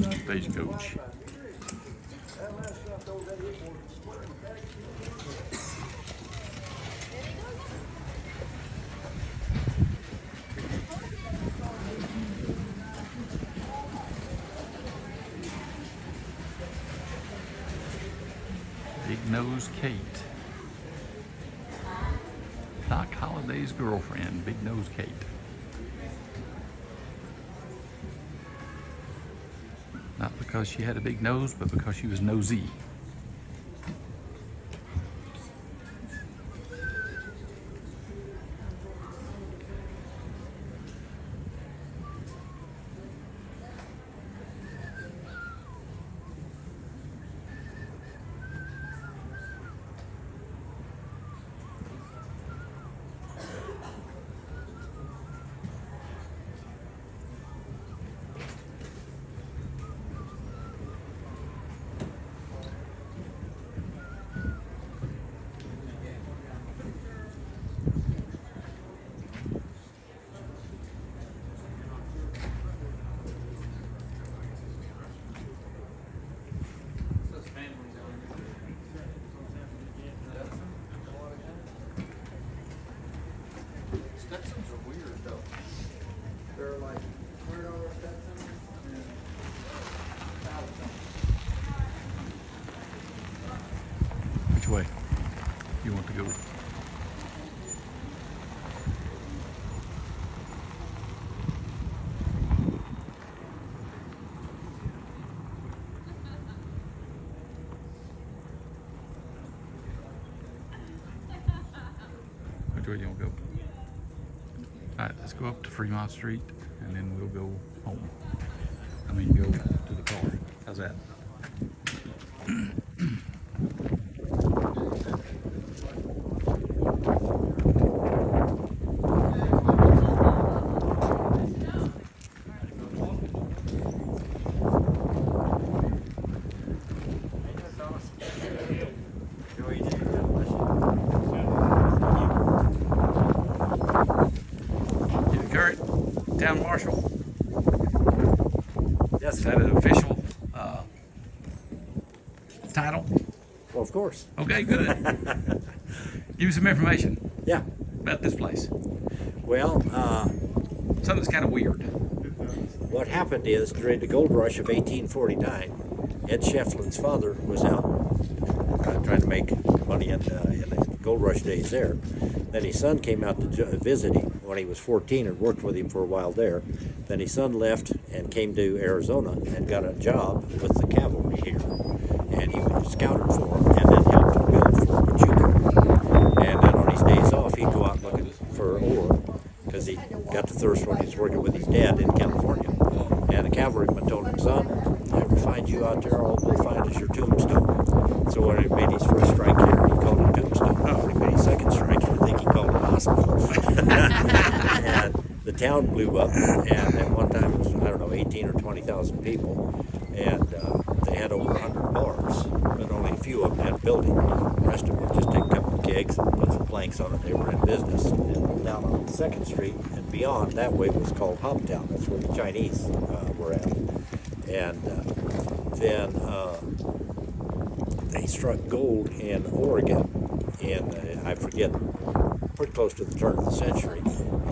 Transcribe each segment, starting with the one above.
stagecoach. Big Nose Kate. Doc Holliday's girlfriend, Big Nose Kate. Not because she had a big nose, but because she was nosy. Stetsons are weird though. They're like $100 Stetsons and $1,000. Which way you want to go? Which way do you want to go? All right, let's go up to Fremont Street and then we'll go home. I mean, go to the car. How's that? Town Marshal. Yes. Is that an official title? Well, of course. Okay, good. Give me some information Yeah. about this place. Well, Something that's kind of weird. what happened is during the gold rush of 1849, Ed Shefflin's father was out trying to make money in the gold rush days there. Then his son came out to visit him when he was 14 and worked with him for a while there. Then his son left and came to Arizona and got a job with the cavalry here. And he scouted for him and then helped him build Fort Pachuca. And then on his days off, he'd go out looking for ore because he got the thirst when he was working with his dad in California. And the cavalryman told him, son, if I ever find you out there, all we'll find is your tombstone. So when he made his first strike here, he called it Tombstone. When he made his second strike, I think he called it hospital. And the town blew up, and at one time it was, I don't know, 18 or 20,000 people, and they had over 100 bars, but only a few of them had building. The rest of them would just take a couple of kegs and put some planks on it. They were in business. And down on 2nd Street and beyond, that way was called Hoptown. That's where the Chinese were at. And then they struck gold in Oregon in, I forget, pretty close to the turn of the century.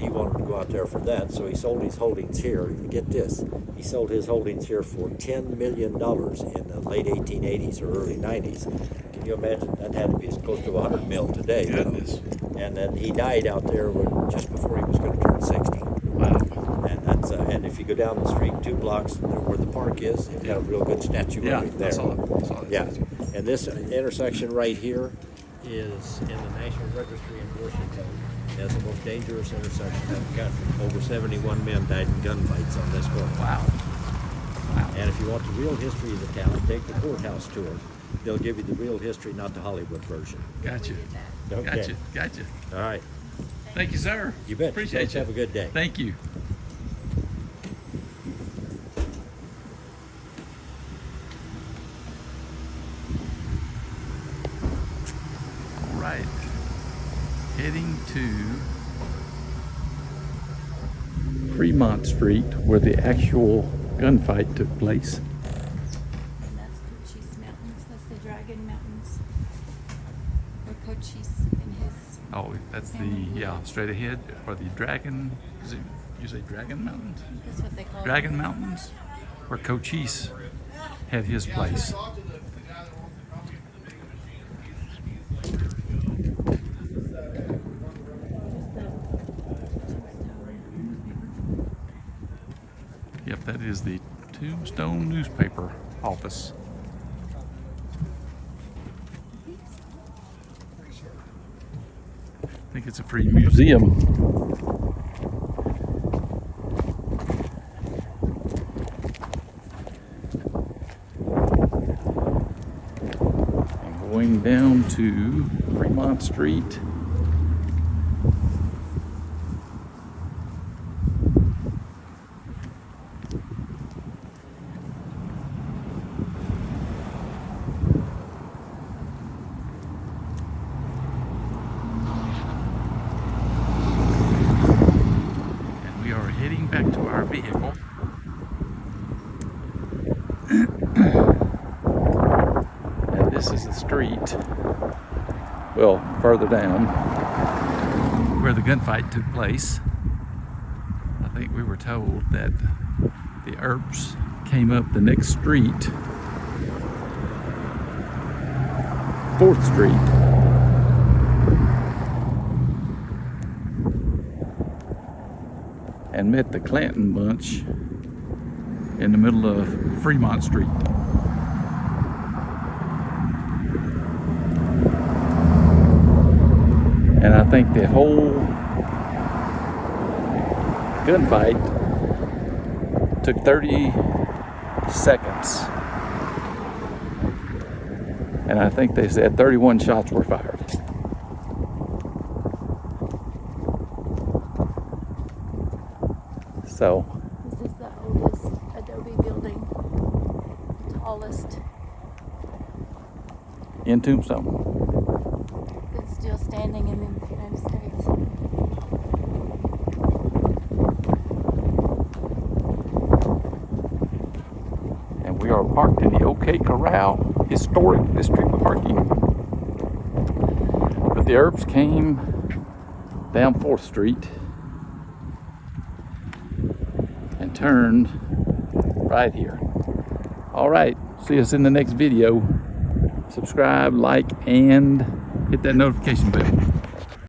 He wanted to go out there for that, so he sold his holdings here. Get this, he sold his holdings here for $10 million in the late 1880s or early 90s. Can you imagine? That had to be as close to 100 mil today. Goodness. And then he died out there just before he was going to turn 60. Wow. And that's and if you go down the street 2 blocks where the park is, it's got a real good statue Yeah, right there. I saw that. Yeah, and this intersection right here is in the National Registry in Washington. It's the most dangerous intersection in the country. Over 71 men died in gunfights on this corner. Wow. Wow. And if you want the real history of the town, take the courthouse tour. They'll give you the real history, not the Hollywood version. Gotcha. Okay. Gotcha. All right. Thank you, sir. You bet. Appreciate Let's you. have a good day. Thank you. All right. Heading to Fremont Street where the actual gunfight took place. Oh, that's the, yeah, straight ahead for the Dragon, is it, you say Dragon Mountains? That's what they call Dragon Mountains, where Cochise had his place. Yep, that is the Tombstone newspaper office. I think it's a free museum. I'm going down to Fremont Street. Heading back to our vehicle. And this is the street, well, further down, where the gunfight took place. I think we were told that the Earps came up the next street, 4th Street. And met the Clanton bunch in the middle of Fremont Street. And I think the whole gunfight took 30 seconds. And I think they said 31 shots were fired. So, This is the oldest adobe building, tallest. in Tombstone. It's still standing in the United States. And we are parked in the OK Corral historic district parking. But the Earps came down 4th Street and turned right here. All right, see us in the next video. Subscribe, like, and hit that notification bell.